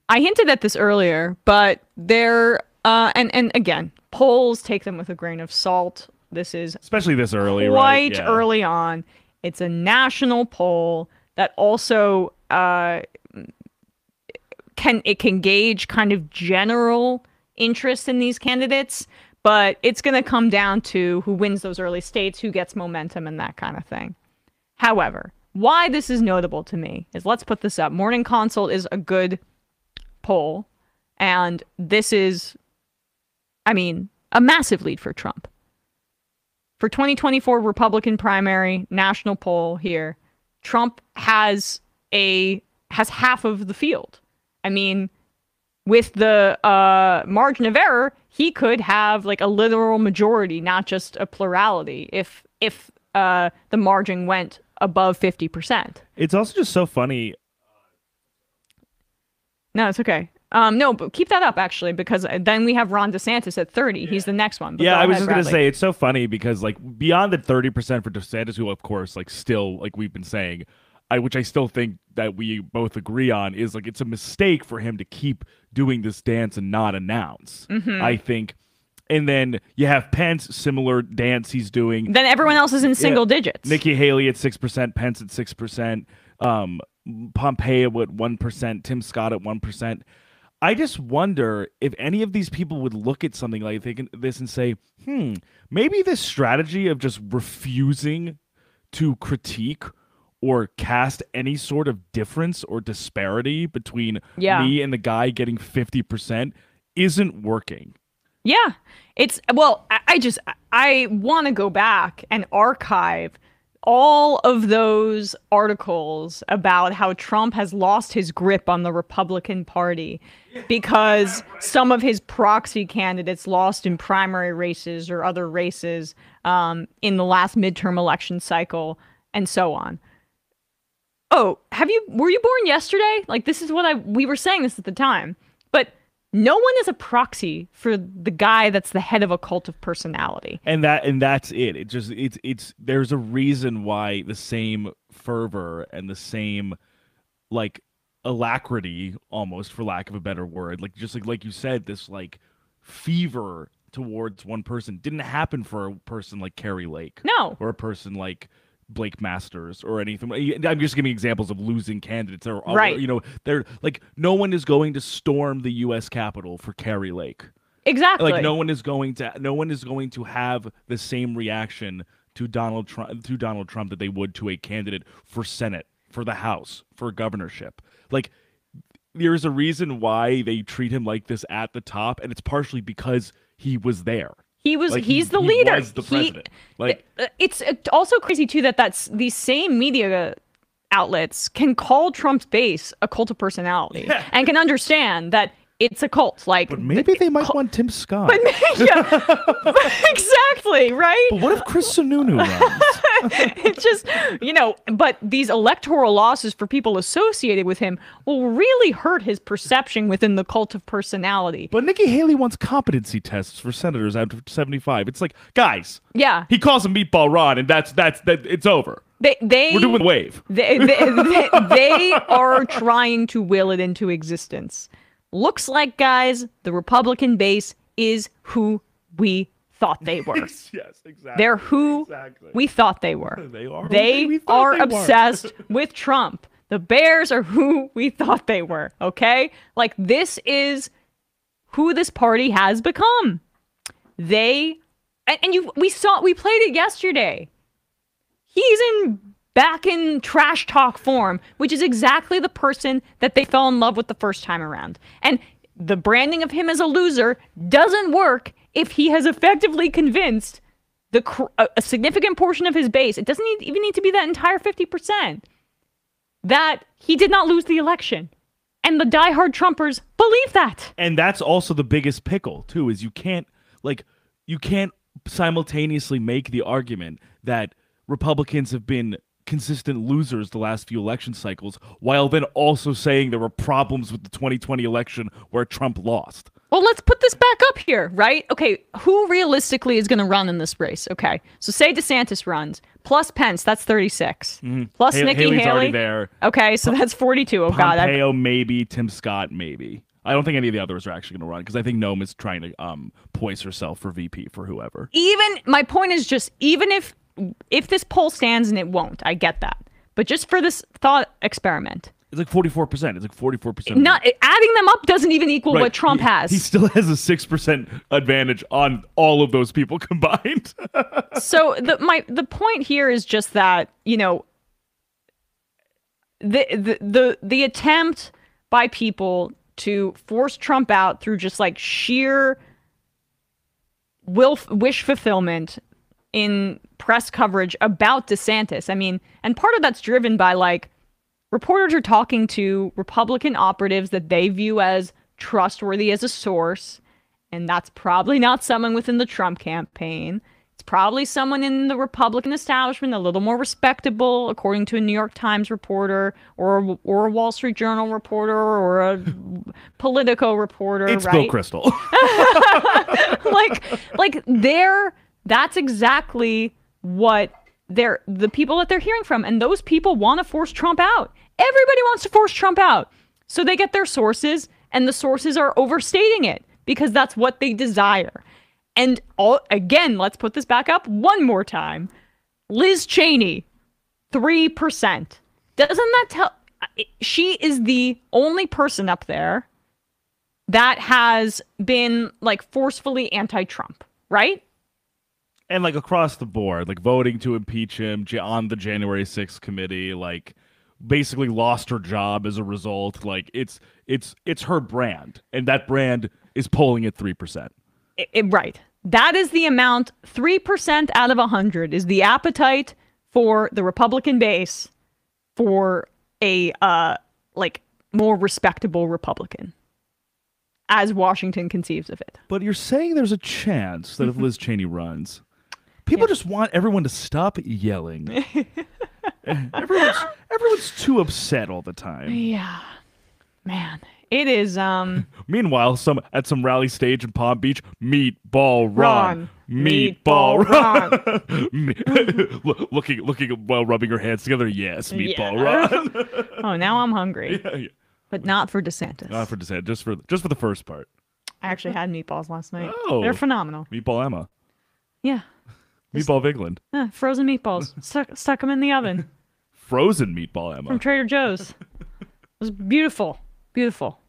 I hinted at this earlier, but they're and again, polls take them with a grain of salt. This is Especially this early, right? quite Yeah. early on. It's a national poll that also can gauge kind of general interest in these candidates, but it's going to come down to who wins those early states, who gets momentum, and that kind of thing. However, why this is notable to me is, let's put this up. Morning Consult is a good poll, and this is, I mean, a massive lead for Trump. For 2024 Republican primary national poll here, Trump has half of the field. I mean, with the margin of error, he could have like a literal majority, not just a plurality, if the margin went above 50%. It's also just so funny. No, it's okay. No, but keep that up, actually, because then we have Ron DeSantis at 30. He's the next one. But Yeah, go I was ahead, just going to Bradley. say, it's so funny because, like, beyond the 30% for DeSantis, who, of course, like, still, like we've been saying, which I still think that we both agree on, is, like, it's a mistake for him to keep doing this dance and not announce. I think. And then you have Pence, similar dance he's doing. Then everyone else is in single digits. Nikki Haley at 6%, Pence at 6%, Pompeo at 1%, Tim Scott at 1%. I just wonder if any of these people would look at something like this and say, maybe this strategy of just refusing to critique or cast any sort of difference or disparity between me and the guy getting 50% isn't working. Yeah. It's, well, I want to go back and archive all of those articles about how Trump has lost his grip on the Republican Party because some of his proxy candidates lost in primary races or other races in the last midterm election cycle and so on. Oh, were you born yesterday? Like, this is what we were saying this at the time, but no one is a proxy for the guy that's the head of a cult of personality. And that's it. It's there's a reason why the same fervor and the same like alacrity, almost for lack of a better word, like you said, this like fever towards one person didn't happen for a person like Carrie Lake. No. Or a person like Blake Masters or anything. I'm just giving examples of losing candidates. Right. You know, they're like, no one is going to storm the U.S. Capitol for Carrie Lake. Exactly. Like no one is going to have the same reaction to Donald Trump that they would to a candidate for Senate, for the House, for governorship. Like, there's a reason why they treat him like this at the top, and it's partially because he was there. He's the leader. He was the president. It's also crazy too that these same media outlets can call Trump's base a cult of personality and can understand that it's a cult. Like, but maybe they might want Tim Scott. But exactly, right? But what if Chris Sununu runs? It's just, but these electoral losses for people associated with him will really hurt his perception within the cult of personality. But Nikki Haley wants competency tests for senators after 75. It's like, guys, he calls him Meatball Ron, and that's it's over. We're doing the wave. They are trying to will it into existence. Looks like, guys, the Republican base is who we thought they were. Yes, exactly. They're who we thought they were. They are obsessed with Trump. The Bears are who we thought they were, okay? Like, this is who this party has become. We played it yesterday. He's back in trash talk form, which is exactly the person that they fell in love with the first time around. And the branding of him as a loser doesn't work if he has effectively convinced a significant portion of his base, it doesn't even need to be that entire 50%, that he did not lose the election. And the diehard Trumpers believe that. And that's also the biggest pickle, too, is you can't simultaneously make the argument that Republicans have been consistent losers the last few election cycles while then also saying there were problems with the 2020 election where Trump lost. Well, let's put this back up here, right? Okay, who realistically is going to run in this race? Okay, so say DeSantis runs, plus Pence, that's 36. Plus Nikki Haley's Haley. already there. Okay, so that's 42. Oh, God. Pompeo, maybe. Tim Scott, maybe. I don't think any of the others are actually going to run because I think Noam is trying to poise herself for VP for whoever. My point is just, even if this poll stands, and it won't, I get that. But just for this thought experiment. It's like 44%. It's like 44%. Not adding them up doesn't even equal what Trump has. He still has a 6% advantage on all of those people combined. So the point here is just that, you know, the attempt by people to force Trump out through just like sheer wish fulfillment in press coverage about DeSantis. I mean, and part of that's driven by like reporters are talking to Republican operatives that they view as trustworthy as a source, and that's probably not someone within the Trump campaign. It's probably someone in the Republican establishment, a little more respectable, according to a New York Times reporter or a Wall Street Journal reporter or a Politico reporter. It's right? Bill Kristol. That's exactly what the people that they're hearing from, and those people want to force Trump out. Everybody wants to force Trump out. So they get their sources, and the sources are overstating it because that's what they desire. And again, let's put this back up one more time. Liz Cheney, 3%. Doesn't that tell... She is the only person up there that has been like forcefully anti-Trump, right? And like across the board, like voting to impeach him on the January 6th committee, like basically lost her job as a result. Like it's her brand, and that brand is polling at 3%. Right. That is the amount. 3% out of 100 is the appetite for the Republican base for a like more respectable Republican, as Washington conceives of it. But you're saying there's a chance that if Liz Cheney runs, people just want everyone to stop yelling. Everyone's too upset all the time. Yeah, man, it is. Meanwhile, at some rally stage in Palm Beach, meatball run, meatball run. looking while rubbing her hands together. Yes, meatball run. Oh, now I'm hungry. Yeah. But not for DeSantis. Not for DeSantis. Just for the first part. I actually had meatballs last night. Oh, they're phenomenal. Meatball Emma. Yeah. Meatball Vigeland. Frozen meatballs. Stuck them in the oven. Frozen meatball Emma. From Trader Joe's. It was beautiful. Beautiful.